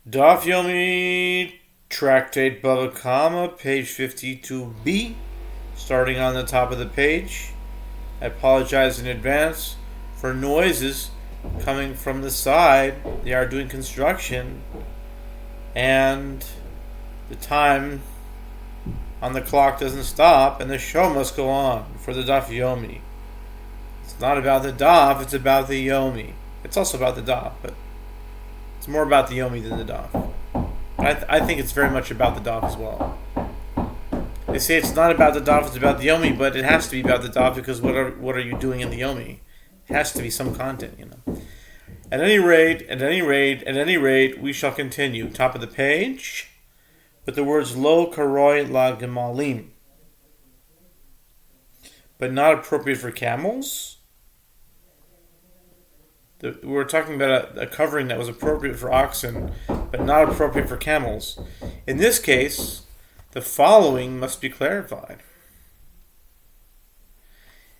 Daf Yomi, Tractate Bava, page 52b, starting on the top of the page. I apologize in advance for noises coming from the side. They are doing construction, and the time on the clock doesn't stop, and the show must go on for the Daf Yomi. It's not about the Daf, it's about the Yomi. It's also about the Daf, but it's more about the Yomi than the Daf. I think it's very much about the Daf as well. They say it's not about the Daf, it's about the Yomi, but it has to be about the Daf because what are you doing in the Yomi? It has to be some content, At any rate, we shall continue. Top of the page with the words Lo Karoi La Gemalim, but not appropriate for camels. We were talking about a covering that was appropriate for oxen, but not appropriate for camels. In this case, the following must be clarified.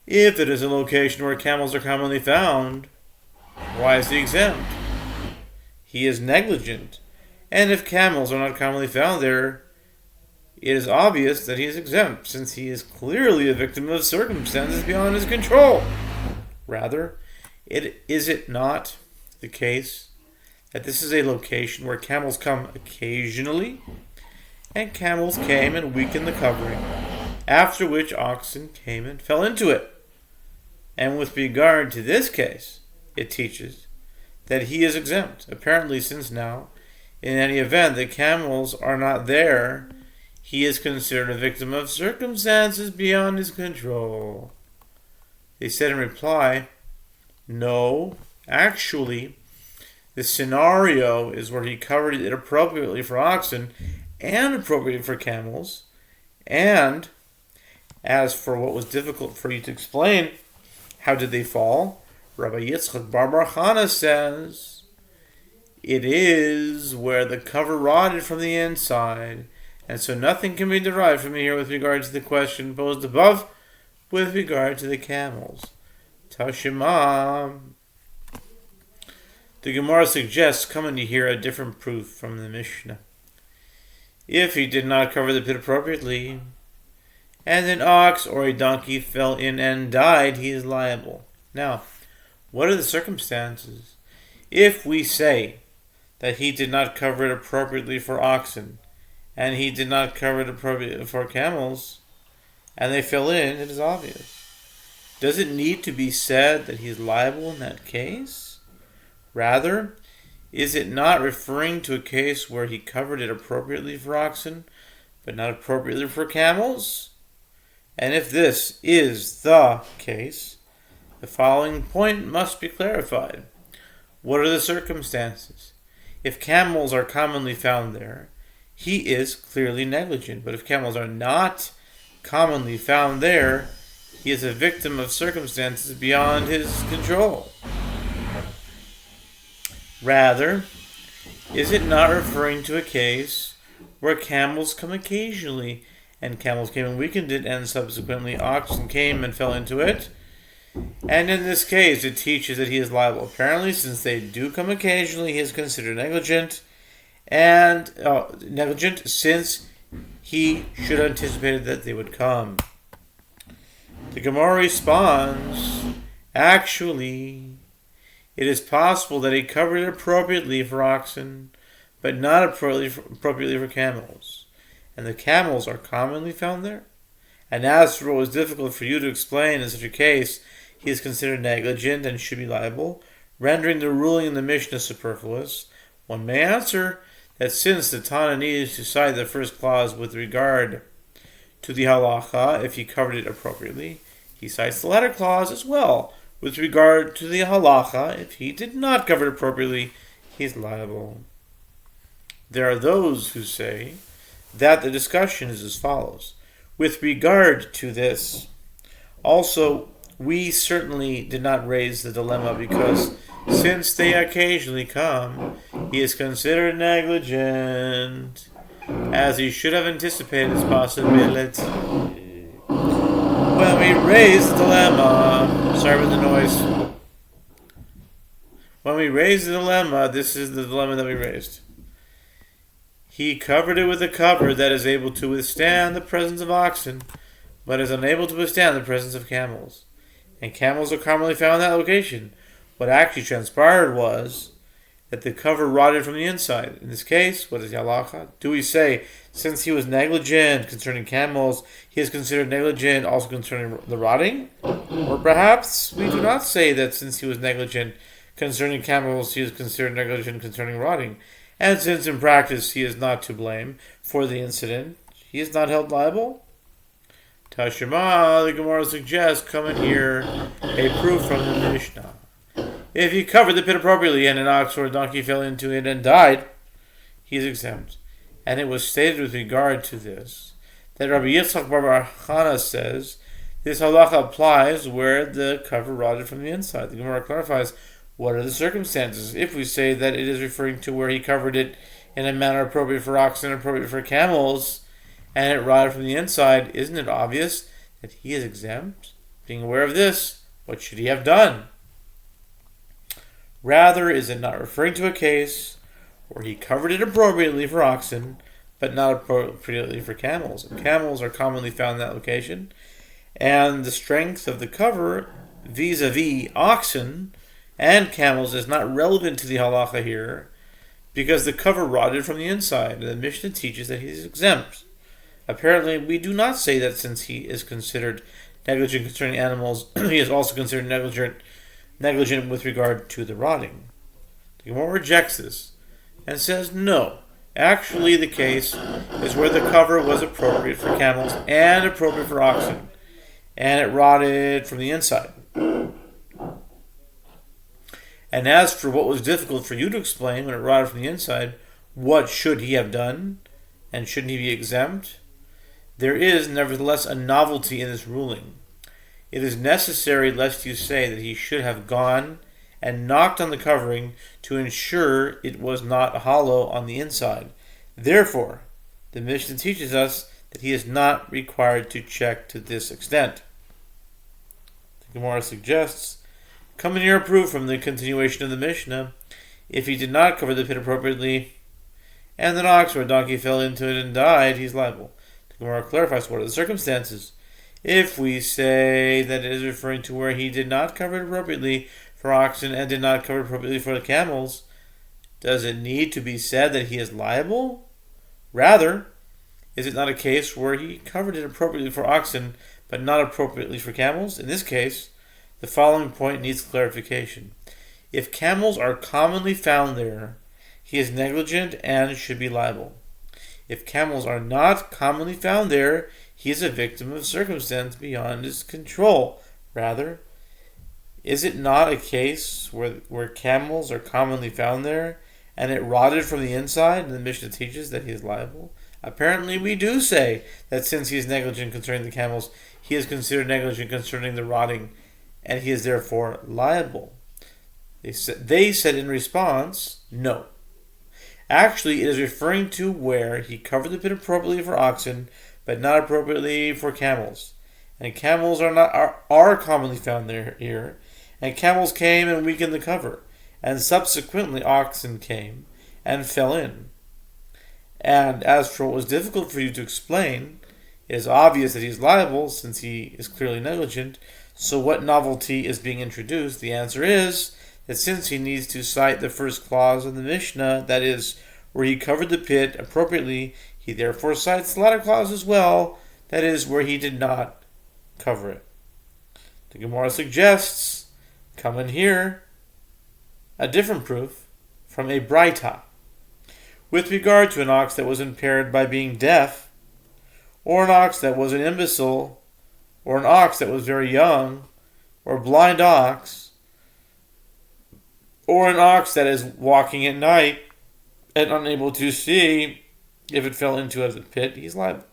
If it is a location where camels are commonly found, why is he exempt? He is negligent. And if camels are not commonly found there, it is obvious that he is exempt, since he is clearly a victim of circumstances beyond his control. Rather, is it not the case that this is a location where camels come occasionally, and camels came and weakened the covering, after which oxen came and fell into it? And with regard to this case, it teaches that he is exempt, apparently, since now, in any event, the camels are not there, he is considered a victim of circumstances beyond his control. They said in reply, no, actually, the scenario is where he covered it appropriately for oxen and appropriately for camels. And as for what was difficult for you to explain, how did they fall? Rabbi Yitzchak Bar Bar Chana says, it is where the cover rotted from the inside, and so nothing can be derived from here with regard to the question posed above with regard to the camels. Tashima. The Gemara suggests coming to hear a different proof from the Mishnah. If he did not cover the pit appropriately, and an ox or a donkey fell in and died, he is liable. Now, what are the circumstances? If we say that he did not cover it appropriately for oxen, and he did not cover it appropriately for camels, and they fell in, it is obvious. Does it need to be said that he is liable in that case? Rather, is it not referring to a case where he covered it appropriately for oxen, but not appropriately for camels? And if this is the case, the following point must be clarified. What are the circumstances? If camels are commonly found there, he is clearly negligent. But if camels are not commonly found there, he is a victim of circumstances beyond his control. Rather, is it not referring to a case where camels come occasionally, and camels came and weakened it, and subsequently oxen came and fell into it? And in this case, it teaches that he is liable. Apparently, since they do come occasionally, he is considered negligent, and negligent since he should have anticipated that they would come. The Gemara responds, actually, it is possible that he covered it appropriately for oxen, but not appropriately for camels. And the camels are commonly found there. And as for what was difficult for you to explain in such a case, he is considered negligent and should be liable, rendering the ruling in the Mishnah superfluous. One may answer that since the Tana needs to cite the first clause with regard to the halacha, if he covered it appropriately, he cites the latter clause as well with regard to the halacha. If he did not cover it appropriately, he's liable. There are those who say that the discussion is as follows. With regard to this, also, we certainly did not raise the dilemma because since they occasionally come, he is considered negligent, as he should have anticipated this possibility. When we raised the dilemma, sorry for the noise. When we raised the dilemma, this is the dilemma that we raised. He covered it with a cover that is able to withstand the presence of oxen, but is unable to withstand the presence of camels. And camels are commonly found in that location. What actually transpired was that the cover rotted from the inside. In this case, what is the halacha? Do we say, since he was negligent concerning camels, he is considered negligent also concerning the rotting? Or perhaps we do not say that since he was negligent concerning camels, he is considered negligent concerning rotting. And since in practice he is not to blame for the incident, he is not held liable? Tashima, the Gemara suggests, come in here a proof from the Mishnah. If he covered the pit appropriately and an ox or a donkey fell into it and died, he is exempt. And it was stated with regard to this that Rabbi Yitzchak Bar Chana says this halacha applies where the cover rotted from the inside. The Gemara clarifies what are the circumstances. If we say that it is referring to where he covered it in a manner appropriate for oxen and appropriate for camels, and it rotted from the inside, isn't it obvious that he is exempt? Being aware of this, what should he have done? Rather, is it not referring to a case where he covered it appropriately for oxen, but not appropriately for camels? And camels are commonly found in that location, and the strength of the cover vis-a-vis oxen and camels is not relevant to the halacha here, because the cover rotted from the inside, and the Mishnah teaches that he is exempt. Apparently, we do not say that since he is considered negligent concerning animals, he is also considered negligent with regard to the rotting. The Gemara rejects this and says no. Actually, the case is where the cover was appropriate for camels and appropriate for oxen, and it rotted from the inside. And as for what was difficult for you to explain when it rotted from the inside, what should he have done, and shouldn't he be exempt? There is nevertheless a novelty in this ruling. It is necessary lest you say that he should have gone and knocked on the covering to ensure it was not hollow on the inside. Therefore, the Mishnah teaches us that he is not required to check to this extent. The Gemara suggests, come in here a proof from the continuation of the Mishnah. If he did not cover the pit appropriately, and an ox or a donkey fell into it and died, he's liable. The Gemara clarifies what are the circumstances. If we say that it is referring to where he did not cover it appropriately for oxen and did not cover it appropriately for the camels, does it need to be said that he is liable? Rather, is it not a case where he covered it appropriately for oxen but not appropriately for camels? In this case, the following point needs clarification. If camels are commonly found there, he is negligent and should be liable. If camels are not commonly found there, he is a victim of circumstance beyond his control. Rather, is it not a case where camels are commonly found there and it rotted from the inside and the Mishnah teaches that he is liable? Apparently we do say that since he is negligent concerning the camels, he is considered negligent concerning the rotting and he is therefore liable. They said in response, no. Actually, it is referring to where he covered the pit appropriately for oxen, but not appropriately for camels. And camels are commonly found there here. And camels came and weakened the cover. And subsequently oxen came and fell in. And as for what was difficult for you to explain, it is obvious that he is liable since he is clearly negligent. So what novelty is being introduced? The answer is that since he needs to cite the first clause of the Mishnah, that is, where he covered the pit appropriately, he therefore cites the latter clause as well, that is, where he did not cover it. The Gemara suggests, come in here, a different proof from a Braita. With regard to an ox that was impaired by being deaf, or an ox that was an imbecile, or an ox that was very young, or a blind ox, or an ox that is walking at night and unable to see, if it fell into a pit, he's liable.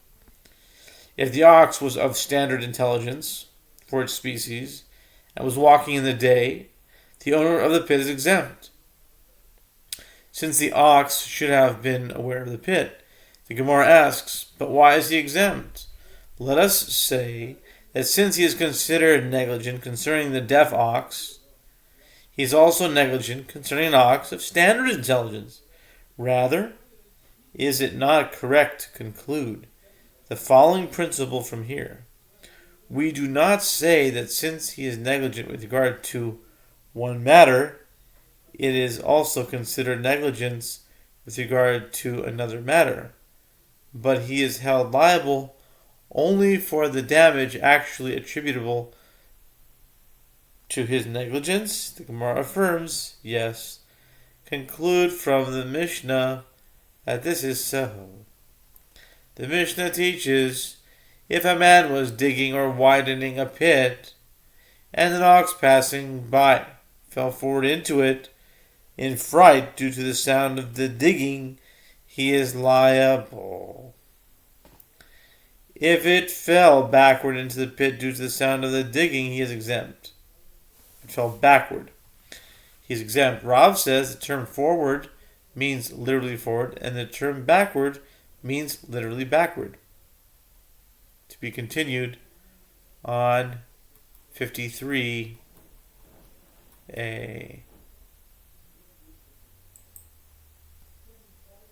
If the ox was of standard intelligence for its species and was walking in the day, the owner of the pit is exempt, since the ox should have been aware of the pit. The Gemara asks, but why is he exempt? Let us say that since he is considered negligent concerning the deaf ox, he is also negligent concerning an ox of standard intelligence. Rather, Is it not correct to conclude the following principle from here? We do not say that since he is negligent with regard to one matter, it is also considered negligence with regard to another matter, but he is held liable only for the damage actually attributable to his negligence. The Gemara affirms, yes. Conclude from the Mishnah that this is so. The Mishnah teaches, if a man was digging or widening a pit, and an ox passing by fell forward into it in fright due to the sound of the digging, he is liable. If it fell backward into the pit due to the sound of the digging, he is exempt. It fell backward. He is exempt. Rav says the term forward means literally forward, and the term backward means literally backward. To be continued on 53a.